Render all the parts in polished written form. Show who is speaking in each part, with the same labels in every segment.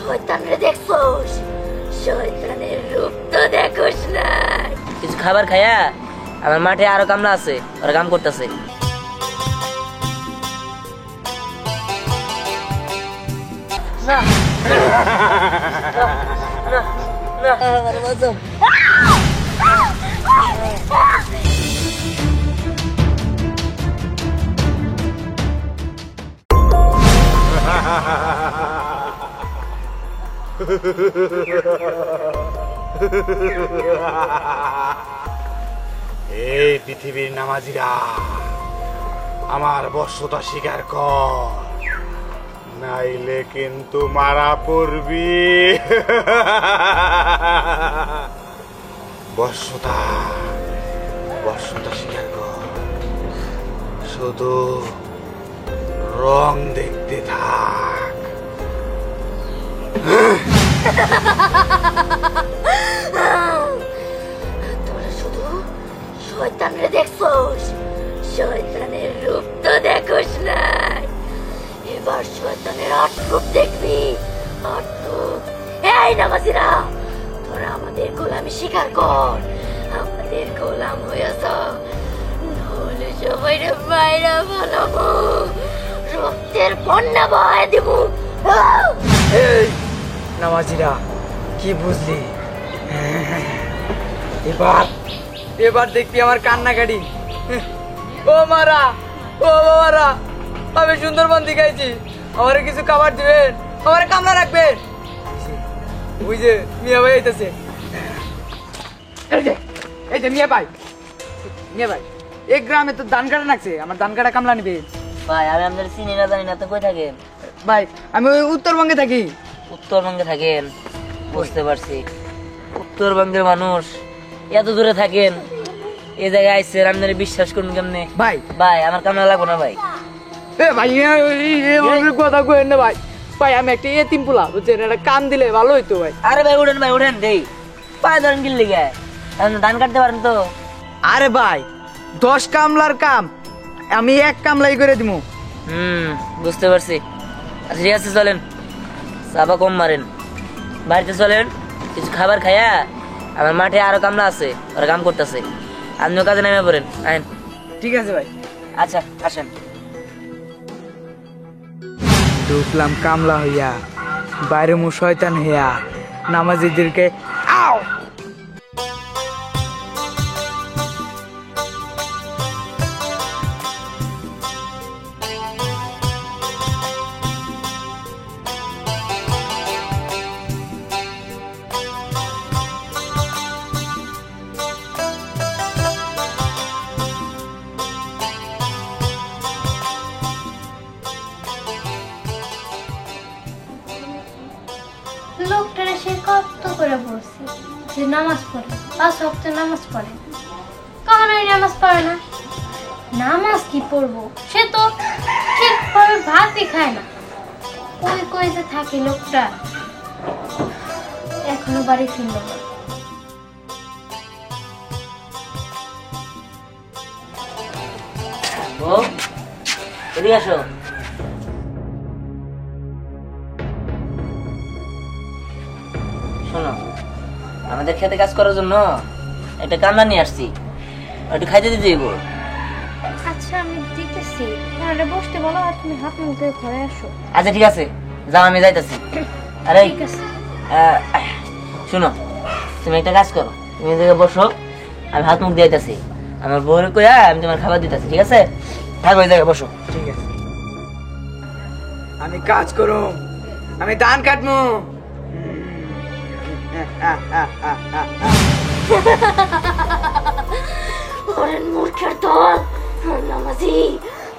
Speaker 1: শয়তানরে দেখছোস? শয়তানের রূপ তো দেখোস না।
Speaker 2: কিছু খাবার খায়া আমার মাঠে আরো কামলা আছে, ওরা কাম করতেছে। না না না আমার বাঁচাও।
Speaker 3: এই পৃথিবীর নামাজিরা, আমার বশ্যতা স্বীকার কর, নাইলে কিন্তু মারা পড়বি। বশ্যতা বশ্যতা স্বীকার কর, শুধু রং দেখতে থাক।
Speaker 1: তোরা শুধু শয়তানরে দেখছোস, শয়তানের রূপ তো দেখোস না। এবার শয়তানের আট রূপ দেখবি, আট রূপ। এই নামাজিরা, তোরা আমাদের গোলামি স্বীকার কর, আমাদের গোলাম হয়েছ, নহলে সবাই বাইরে বানাবো, রক্তের বন্যা বয়ে দিব।
Speaker 4: এই নামাজিরা, কি বুঝলি? এবার এবার দেখবি আমার কান্নাকাটি। ও মারা, ও বাবারা, আমি সুন্দরবন দেখাইছি, আমারে কিছু খাবার দিবেন, আমারে কামলা রাখবেন। ওই যে মিয়া ভাই আইতাছে, এই যে মিয়া ভাই, মিয়া ভাই, এই গ্রামে তো ধান কাটা নাকছে, আমার ধান কাটা কামলা নিবে।
Speaker 2: ভাই আমি আপনাদের চিনি না জানি না, তো কই থাকেন?
Speaker 4: ভাই আমি ওই উত্তরবঙ্গে থাকি।
Speaker 2: উত্তরবঙ্গে থাকেন, বুঝতে পারছি। উত্তরবঙ্গের মানুষ এত দূরে থাকেন, এই জায়গায় আইসেন, আপনারা বিশ্বাস করুন কেমনে?
Speaker 4: ভাই
Speaker 2: ভাই আমার কামলা লাগবো না ভাই।
Speaker 4: এ ভাই কথা কইেন না ভাই, ভাই আমি একটা এতিম পোলা, বুঝছেন, একটা কাম দিলে ভালো হইতো ভাই।
Speaker 2: আরে ভাই উঠেন, ভাই উঠেন, দেই পায়ে ধরেন কিনলে গায়ে, ধান কাটতে পারেন তো?
Speaker 4: আরে ভাই 10 কামলার কাম আমি এক কামলাই করে দিব।
Speaker 2: বুঝতে পারছি। আচ্ছা ঠিক আছে, চলেন, চাপা কম মারেন, বাড়িতে চলেন, কিছু খাবার খায়া আমার মাঠে আরো কামলা আছে, ওরা কাম করতেছে, আপনিও কাজে নেমে পড়েন। আইন।
Speaker 4: ঠিক আছে ভাই।
Speaker 2: আচ্ছা আসেন।
Speaker 4: ঢুকলাম কামলা হইয়া, বাইরে মু শয়তান হইয়া, নামাজিদেরকে আও
Speaker 5: লোকটারে সে কত করে বলছি যে নামাজ পড়ে, 5 ওয়াক্ত নামাজ পড়ে, কখনোই নামাজ পড়ে না। নামাজ কি পড়বো, সে তো ঠিকভাবে ভাতই খায় না। কই কই যে থাকে লোকটা, এখনো বাড়ি ফিরলো না।
Speaker 2: ও এদিকে আসো। শোনো, আমাদের খেতে কাজ করার জন্য একটা কামলা নিয়ে আসছি, একটু খাইতে দিতে দিব।
Speaker 5: আচ্ছা আমি দিতেছি, তাহলে বসতে বলো, আর তুমি হাত মুখ ধুয়ে ঘরে আসো।
Speaker 2: আচ্ছা ঠিক আছে, যাও, আমি যাইতাছি। আরে
Speaker 5: ঠিক আছে।
Speaker 2: শোনো, তুমি একটা কাজ করো, তুমি এই জায়গায় বসো, আমি হাত মুখ দিতেছি, আমার বউরে কইয়া আমি তোমার খাবার দিতেছি, ঠিক আছে? থাকো এই জায়গায় বসো।
Speaker 4: ঠিক আছে, আমি কাজ করুম, আমি ধান কাটমু।
Speaker 1: ওরে মূর্খের দল, নামাজি,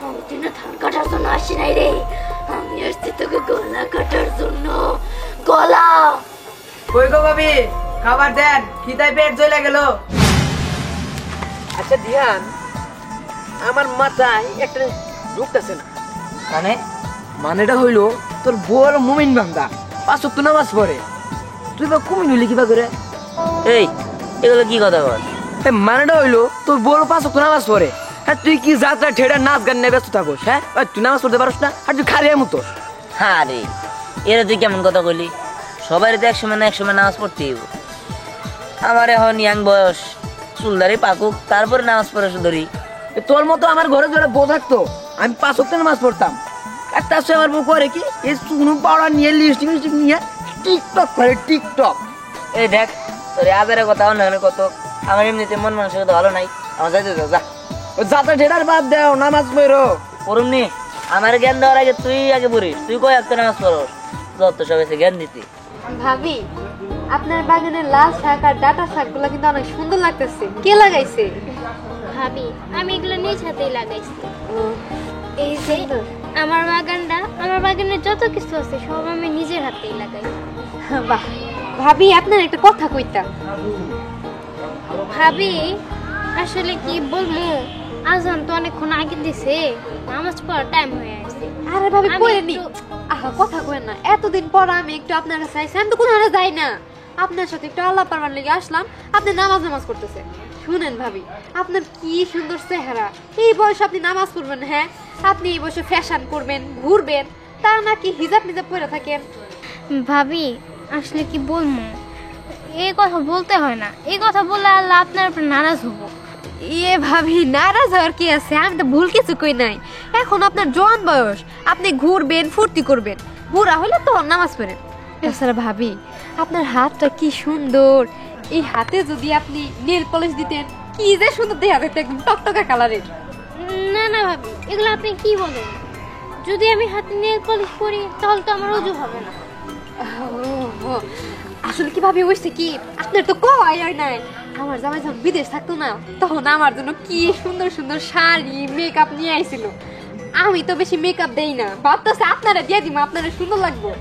Speaker 1: আমি দিনে ধান কাটার জন্য আসি নাই রে, আমি আসছি তোকে গলা কাটার জন্য। গলা
Speaker 4: কই গো ভাবি, খাবার দেন, খিদায় পেট জ্বলে গেল। আচ্ছা দিয়ান, আমার মাথায় একটা ঢুকতেছে না।
Speaker 2: মানে
Speaker 4: মানেটা হইলো তোর বড় মুমিন বান্দা, 5 ওয়াক্ত নামাজ পড়ে, তুই বা কুমিন হইলি কিবা করে?
Speaker 2: এই এগুলো কি কথা বল?
Speaker 4: মানেটা হইলো তোর বড় 5 ওয়াক্ত নামাজ পড়ে, হ্যাঁ তুই কি যাত্রা ঠেড়া নাচ গান নিয়ে ব্যস্ত থাকোস? হ্যাঁ তুই নামাজ পড়তে পারস না, আর তুই খারিয়া মতো।
Speaker 2: হ্যাঁ রে, এরা তুই কেমন কথা কইলি? সবাই তো একসময় না একসময় নামাজ পড়তেই হইব। আমার এখন ইয়াং বয়স, চুলদারি পাকুক তারপরে নামাজ পড়া ধরি।
Speaker 4: তোর মতো আমার ঘরে যারা বউ থাকতো আমি 5 ওয়াক্ত নামাজ পড়তাম। আর তার সাথে আমার বউ করে কি এই চুনো পাউডার নিয়ে লিপস্টিক নিয়ে টিকটক করে টিকটক।
Speaker 2: এই দেখ তোর আজারের কথা অন্য কত, আমার এমনিতে মন মানসিকতা ভালো নাই, আমার যাইতে দাও যা।
Speaker 4: ওই যাতা ঢেডার বাদ দেও, নামাজ পড়ো।
Speaker 2: পড়ুমনি, আমার জ্ঞান দেওয়ার আগে তুই আগে পড়িস। তুই কয় একটা নামাজ পড়স, যত সব এসে জ্ঞান দিতে।
Speaker 6: ভাবি আপনার বাগানের লাল শাক আর ডাটা শাকগুলো কিন্তু অনেক সুন্দর লাগতেছে, কে লাগাইছে?
Speaker 5: ভাবি আমি এগুলো নিজ হাতেই লাগাইছি।
Speaker 6: এই যে
Speaker 5: আমার বাগানে যত কিছু আছে সব আমি নিজের হাতেই লাগাই।
Speaker 6: বাহ, ভাবি আপনার একটা কথা কইতাম।
Speaker 5: ভাবি আসলে কি বলবো, আজান তো অনেকক্ষণ আগে দিছে, নামাজ পড়ার টাইম হয়ে আসছে।
Speaker 6: আরে ভাবি
Speaker 5: আমি
Speaker 6: কইনি,
Speaker 5: একটু-
Speaker 6: আহা কথা কইেন না। এতদিন পর আমি একটু আপনার কাছে আইছি, আমি তো কোথাও যাই না, আপনার সাথে একটু আল্লাহ পারবার লেগে আসলাম। আপনি নামাজ করতেছেন। শুনেন ভাবি, আপনার কি সুন্দর চেহারা, এই বয়সে আপনি নামাজ পড়বেন? হ্যাঁ, আপনি এই বয়সে ফ্যাশন করবেন, ঘুরবেন, তা নাকি হিজাব নিজাব পরে থাকেন?
Speaker 5: ভাবি আসলে কি বলবো, এই কথা বলতে হয় না, এই কথা বললে আল্লাহ আপনার উপর নারাজ হবো।
Speaker 6: ইয়ে ভাবি, নারাজ হওয়ার কি আছে? আমি তো ভুল কিছু কই নাই। এখন আপনার জোয়ান বয়স, আপনি ঘুরবেন, ফুর্তি করবেন, বুড়া হলে তো নামাজ পড়েন। তাছাড়া ভাবি আপনার হাতটা কি সুন্দর, এই হাতে যদি আপনি নেল পলিশ দিতেন কি যে সুন্দর দেখা যেত, একদম টকটকা কালারের।
Speaker 5: না না ভাবি, এগুলো আপনি কি বলেন? যদি আমি হাতে নেল পলিশ করি তাহলে তো আমার ওযু হবে না।
Speaker 6: ও, আসলে কি ভাবি হয়েছে কি, আপনার তো কয় নাই। আমার জামাই যখন বিদেশ থাকতো না, তখন আমার জন্য কি সুন্দর সুন্দর শাড়ি মেকআপ নিয়ে আইছিল। আমি তো বেশি মেকআপ দেই না, ভাবতেছে আপনারা দিয়ে দিব, আপনারা সুন্দর লাগবে।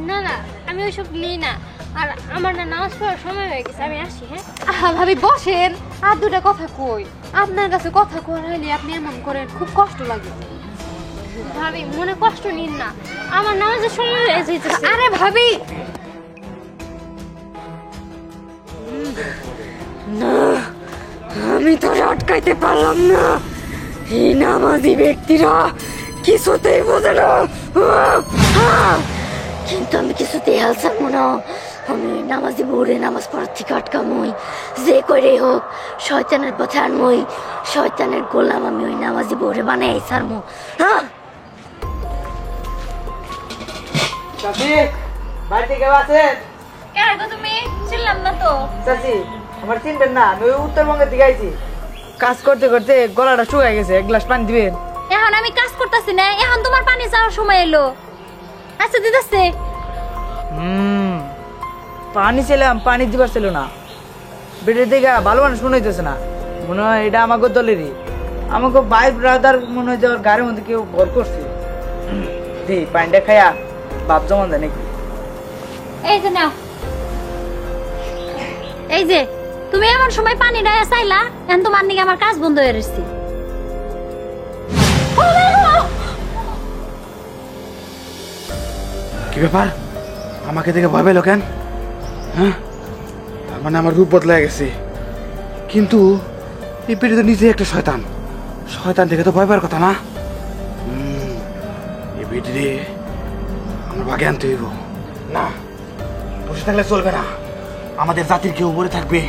Speaker 5: না না, আমি ওইসব নিই না। আর আমার না নামাজ পড়ার সময় হয়ে গেছে, আমি আসি। হ্যাঁ
Speaker 6: আহা ভাবি বসেন, আর দুটা কথা কই। আপনার কাছে কথা কইলে আপনি এমন করেন, খুব কষ্ট লাগে।
Speaker 5: ভাবি মনে কষ্ট নিন না, আমার নামাজের সময় হয়ে যাইতেছে।
Speaker 6: আরে ভাবি, না আমি তো আটকাইতে পারলাম না, এই নামাজি ব্যক্তিরা কিছুতেই বোঝে না।
Speaker 1: কিন্তু আমি কিছুতেই হাল ছাড়বো না। আমি ওই নামাজি বউরে নামাজ পড়ার থেকে আটকামই, যে করে হোক শয়তানের পথে আনমই, শয়তানের গোলাম আমি ওই নামাজি বউরে বানাই ছাড়বো। হ্যাঁ,
Speaker 4: চাচি বাড়িতে কেউ আছেন?
Speaker 5: কেন গো তুমি? ছিলাম না তো।
Speaker 4: চাচি আমার চিনবেন না, আমি উত্তরবঙ্গের দিকে আইছি। কাজ করতে করতে গলাটা শুকায় গেছে, এক গ্লাস পানি দিবেন?
Speaker 5: এখন আমি কাজ করতেছি না, এখন তোমার পানি চাওয়ার সময় এলো। আচ্ছা দিতেছে।
Speaker 4: পানি ছিলাম, পানি দিবার ছিল না। বেটের দিকে ভালো মানুষ মনে হইতেছে না, মনে হয় এটা আমাকে দলেরই। আমাকে ভাই ব্রাদার মনে হয় যে ওর গাড়ির মধ্যে কেউ ভর করছে। দি পানিটা খাইয়া বাপ জমান দেয় নাকি?
Speaker 5: এই যে নাও, এই যে তুমি এমন সময় পানি ডায়া চাইলা, এখন তোমার নিকে আমার কাজ বন্ধ হয়ে গেছে।
Speaker 3: কি ব্যাপার, আমাকে দেখে ভয় পেলো কেন? হ্যাঁ, তার মানে আমার রূপ বদলে গেছে। কিন্তু এই পেটে তো নিজে একটা শয়তান, শয়তান দেখে তো ভয় পাওয়ার কথা না। এই পেটে রে আমার ভাগে আনতে হইব। না, বসে থাকলে চলবে না, আমাদের জাতির কেউ উপরে থাকবে।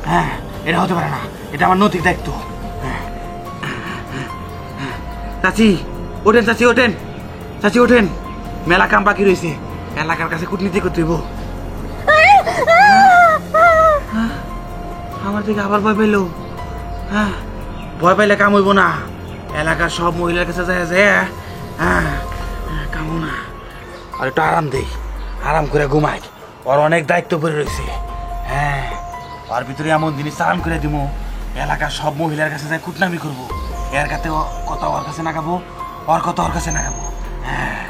Speaker 3: হ্যাঁ, এটা হতে পারে না, এটা আমার নৈতিক দায়িত্ব। চাচি ওঠেন, চাচি ওঠেন, চাচি ওঠেন, মেলা কাম বাকি রয়েছে, এলাকার কাছে কূটনীতি করতে হইব। আমার থেকে আবার ভয় পেলো। হ্যাঁ, ভয় পাইলে কাম হইব না, এলাকার সব মহিলার কাছে যায় যায়। হ্যাঁ, কামো না, আর একটু আরাম দেই, আরাম করে ঘুমাই। ওর অনেক দায়িত্ব পড়ে রয়েছে। হ্যাঁ, ওর ভিতরে এমন জিনিস চালান করে দিব, এলাকার সব মহিলার কাছে যায় কুটনামি করবো। এর কাছে কথা ওর কাছে নাগাবো, ওর কথা ওর কাছে নাগাবো। হ্যাঁ,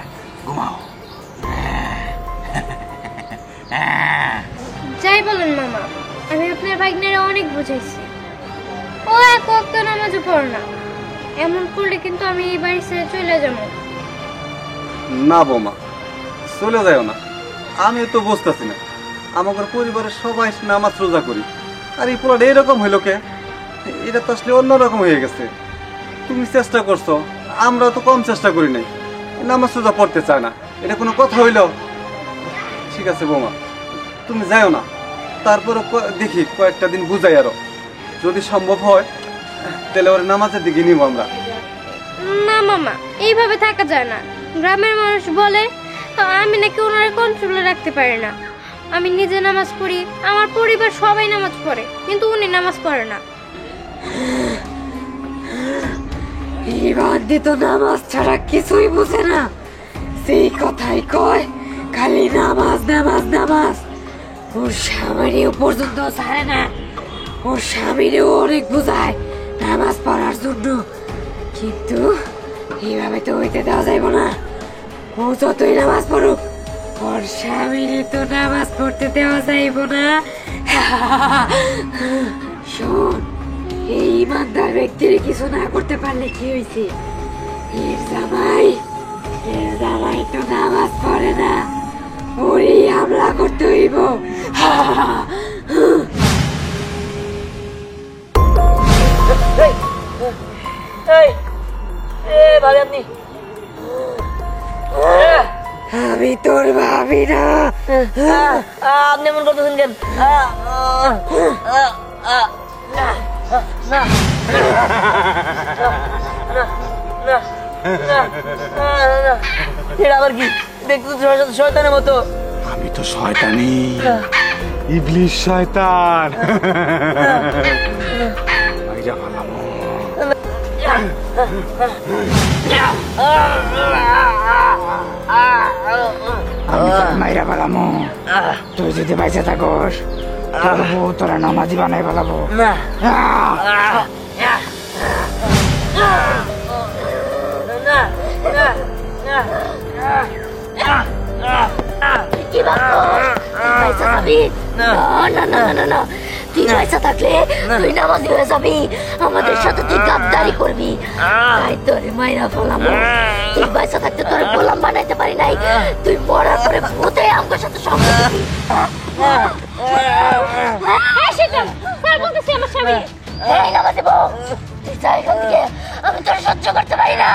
Speaker 3: ঘুমাও।
Speaker 5: যাই বলেন মামা, আমি আপনার ভাগ্নেরা অনেক বুঝাইছি, ও এক ওয়াক্ত নামাজও পড়ে না। এমন করলে কিন্তু আমি এই বাড়ি ছেড়ে চলে যাবো।
Speaker 7: না বোমা, চলে যাও না। আমি তো বুঝতেছি না, আমাদের পরিবারের সবাই নামাজ রোজা করি, আর এই পুরো এইরকম হইলো কে? এটা তো আসলে অন্যরকম হয়ে গেছে। তুমি চেষ্টা করছো, আমরা তো কম চেষ্টা করি নাই। নামাজ রোজা পড়তে চায় না, এটা কোনো কথা হইল? ঠিক আছে বৌমা, তুমি যাও না, তারপরে দেখি কয়েকটা দিন বুঝাই আরো, যদি সম্ভব হয় তাহলে ওর নামাজের দিকে নিব আমরা।
Speaker 5: না মামা, এইভাবে থাকা যায় না। গ্রামের মানুষ বলে আমি নাকি ওনারে কন্ট্রোলে রাখতে পারি না। আমি নিজে নামাজ পড়ি, আমার পরিবার সবাই নামাজ পড়ে, কিন্তু উনি নামাজ পড়ে না।
Speaker 1: এই বান্দি তো নামাজ ছাড়া কিছুই বুঝে না, সেই কথাই কয় খালি নামাজ নামাজ নামাজ। ওর স্বামীরেও পর্যন্ত ছাড়ে না, ওর স্বামীরেও অনেক বুঝায় নামাজ পড়ার জন্য, কিন্তু এইভাবে তো হইতে দেওয়া যাইব না। ও যতই নামাজ পড়ুক, ওর স্বামীরে তো নামাজ পড়তে দেওয়া যাইব না। শোন, এই ইমানদার ব্যক্তির কিছু না করতে পারলে কি হয়েছে? এর জামাই তো নামাজ পড়ে না, ওরই হামলা করতে হইব।
Speaker 2: ভাবি আপনি,
Speaker 1: আমি তোর ভাবি না।
Speaker 2: আপনি এমন করতেছেন কেন? এটা আবার কি দেখতে শয়তানের মতো?
Speaker 3: আমি তো শয়তানি, ইবলিশ শয়তান। আইরা পালামো। আমি তোর মাইরা পালামো, তুই যদি বাইসে থাকস পারবো তোরা নামাজি বানাই পালাবো।
Speaker 1: কি ভাবছিস? তুই পয়সা পাবি? না না না না না, তুই পয়সা থাকলে তুই নামাজি হয়ে যাবি, আমাদের সাথে তুই গাদ্দারি করবি, তাই তোরে মাইরা ফেলামো। তুই পয়সা থাকতে তোরে গোলাম বানাইতে পারি নাই, তুই মরার পরে ভূতে আমার সাথে সঙ্গ দিবি। এই নামাজি বউ, তুই যা এখান থেকে, আমি তোর সহ্য করতে পারি না।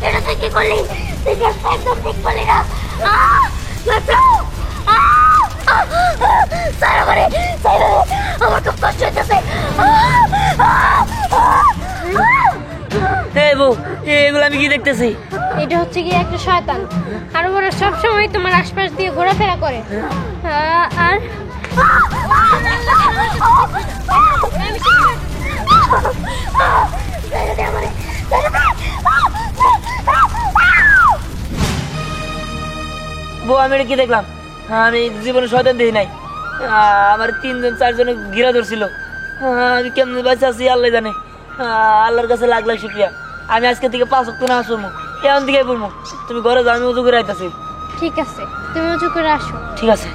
Speaker 1: এটা তুই কি করলি? তুই একদম ঠিক করলি না। আমার খুব কষ্ট হইতেছে।
Speaker 2: বউ, এগুলো আমি কি দেখতেছি?
Speaker 5: এটা হচ্ছে কি একটা শয়তান, আর ওরা সবসময় তোমার আশপাশ দিয়ে ঘোরাফেরা করে। আর
Speaker 2: বউ, আমি এটা কি দেখলাম? আমি জীবনে শয়তান দেখি নাই। আমার 3-4 ঘিরা ধরছিল। আমি কেমন বাঁচা আছি আল্লাহ জানে। আল্লাহর কাছে লাখ লাখ শুকরিয়া। আমি আজকে থেকে 5 ওয়াক্ত নামাজ পড়বো, এমন দিকে বলবো। তুমি ঘরে যাও, আমি উজু করে আইতাছি।
Speaker 5: ঠিক আছে, তুমি উজু করে আসো।
Speaker 2: ঠিক আছে।